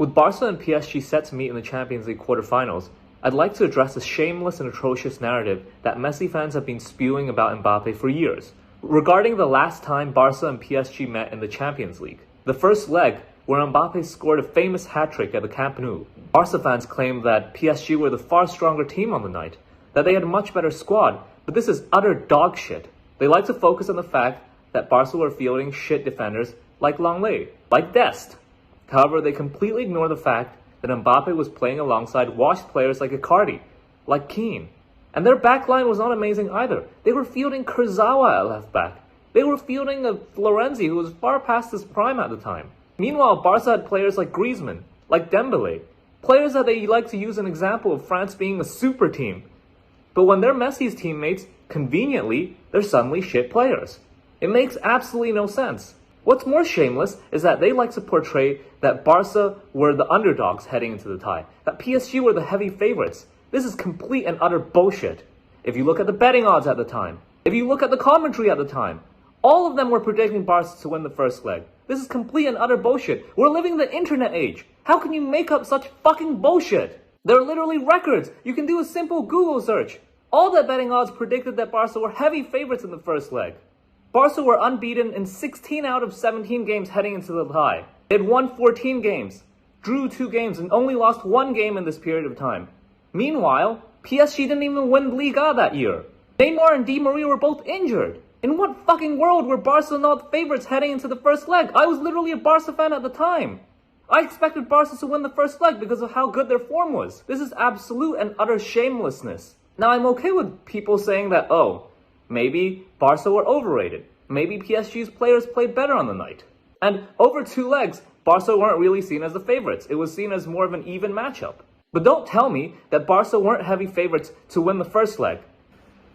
With Barca and PSG set to meet in the Champions League quarterfinals, I'd like to address the shameless and atrocious narrative that Messi fans have been spewing about Mbappe for years, regarding the last time Barca and PSG met in the Champions League. The first leg, where Mbappe scored a famous hat-trick at the Camp Nou. Barca fans claimed that PSG were the far stronger team on the night, that they had a much better squad, but this is utter dog shit. They like to focus on the fact that Barca were fielding shit defenders like Langley, like Dest. However, they completely ignore the fact that Mbappe was playing alongside washed players like Icardi, like Keane. And their backline was not amazing either. They were fielding Kurzawa at left back. They were fielding a Florenzi who was far past his prime at the time. Meanwhile, Barca had players like Griezmann, like Dembele, players that they like to use an example of France being a super team. But when they're Messi's teammates, conveniently, they're suddenly shit players. It makes absolutely no sense. What's more shameless is that they like to portray that Barca were the underdogs heading into the tie, that PSG were the heavy favorites. This is complete and utter bullshit. If you look at the betting odds at the time, if you look at the commentary at the time, all of them were predicting Barca to win the first leg. This is complete and utter bullshit. We're living the internet age. How can you make up such fucking bullshit? There are literally records. You can do a simple Google search. All the betting odds predicted that Barca were heavy favorites in the first leg. Barca were unbeaten in 16 out of 17 games heading into the tie. They had won 14 games, drew 2 games, and only lost 1 game in this period of time. Meanwhile, PSG didn't even win Liga that year. Neymar and Di Maria were both injured. In what fucking world were Barca not favorites heading into the first leg? I was literally a Barca fan at the time. I expected Barca to win the first leg because of how good their form was. This is absolute and utter shamelessness. Now, I'm okay with people saying that, oh, maybe Barca were overrated. Maybe PSG's players played better on the night. And over 2 legs, Barca weren't really seen as the favorites. It was seen as more of an even matchup. But don't tell me that Barca weren't heavy favorites to win the first leg.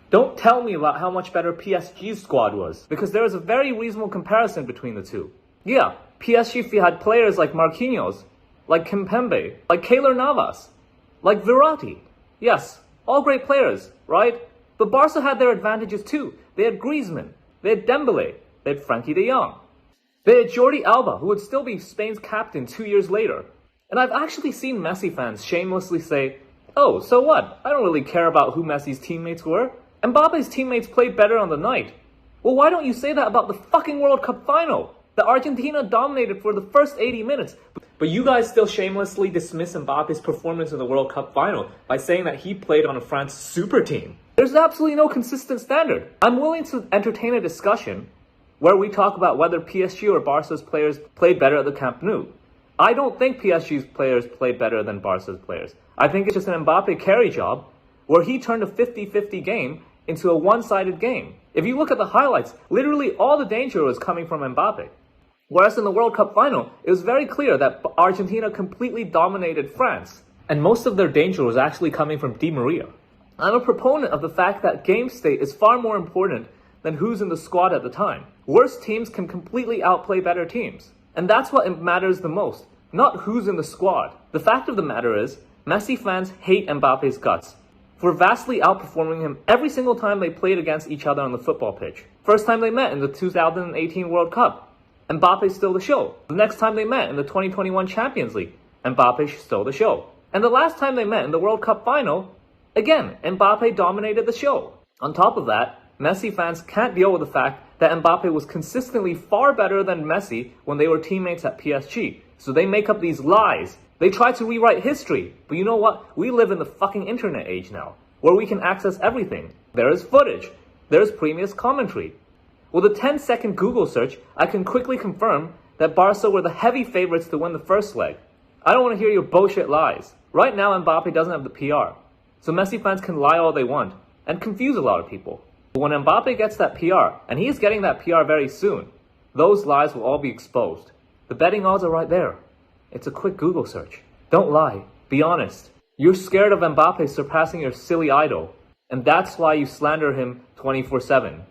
Don't tell me about how much better PSG's squad was, because there is a very reasonable comparison between the two. Yeah, PSG had players like Marquinhos, like Kimpembe, like Keylor Navas, like Verratti. Yes, all great players, right? But Barca had their advantages too. They had Griezmann, they had Dembele, they had Frankie de Jong. They had Jordi Alba, who would still be Spain's captain 2 years later. And I've actually seen Messi fans shamelessly say, oh, so what? I don't really care about who Messi's teammates were. Mbappe's teammates played better on the night. Well, why don't you say that about the fucking World Cup final? The Argentina dominated for the first 80 minutes. But you guys still shamelessly dismiss Mbappe's performance in the World Cup final by saying that he played on a France super team. There's absolutely no consistent standard. I'm willing to entertain a discussion where we talk about whether PSG or Barca's players played better at the Camp Nou. I don't think PSG's players played better than Barca's players. I think it's just an Mbappe carry job where he turned a 50-50 game into a one-sided game. If you look at the highlights, literally all the danger was coming from Mbappe. Whereas in the World Cup final, it was very clear that Argentina completely dominated France. And most of their danger was actually coming from Di Maria. I'm a proponent of the fact that game state is far more important than who's in the squad at the time. Worse teams can completely outplay better teams. And that's what matters the most, not who's in the squad. The fact of the matter is, Messi fans hate Mbappe's guts for vastly outperforming him every single time they played against each other on the football pitch. First time they met in the 2018 World Cup, Mbappe stole the show. The next time they met in the 2021 Champions League, Mbappe stole the show. And the last time they met in the World Cup final, again, Mbappe dominated the show. On top of that, Messi fans can't deal with the fact that Mbappe was consistently far better than Messi when they were teammates at PSG. So they make up these lies. They try to rewrite history. But you know what? We live in the fucking internet age now, where we can access everything. There is footage. There is previous commentary. With a 10-second Google search, I can quickly confirm that Barca were the heavy favorites to win the first leg. I don't want to hear your bullshit lies. Right now, Mbappe doesn't have the PR. So Messi fans can lie all they want and confuse a lot of people. But when Mbappe gets that PR, and he is getting that PR very soon, those lies will all be exposed. The betting odds are right there. It's a quick Google search. Don't lie. Be honest. You're scared of Mbappe surpassing your silly idol, and that's why you slander him 24/7.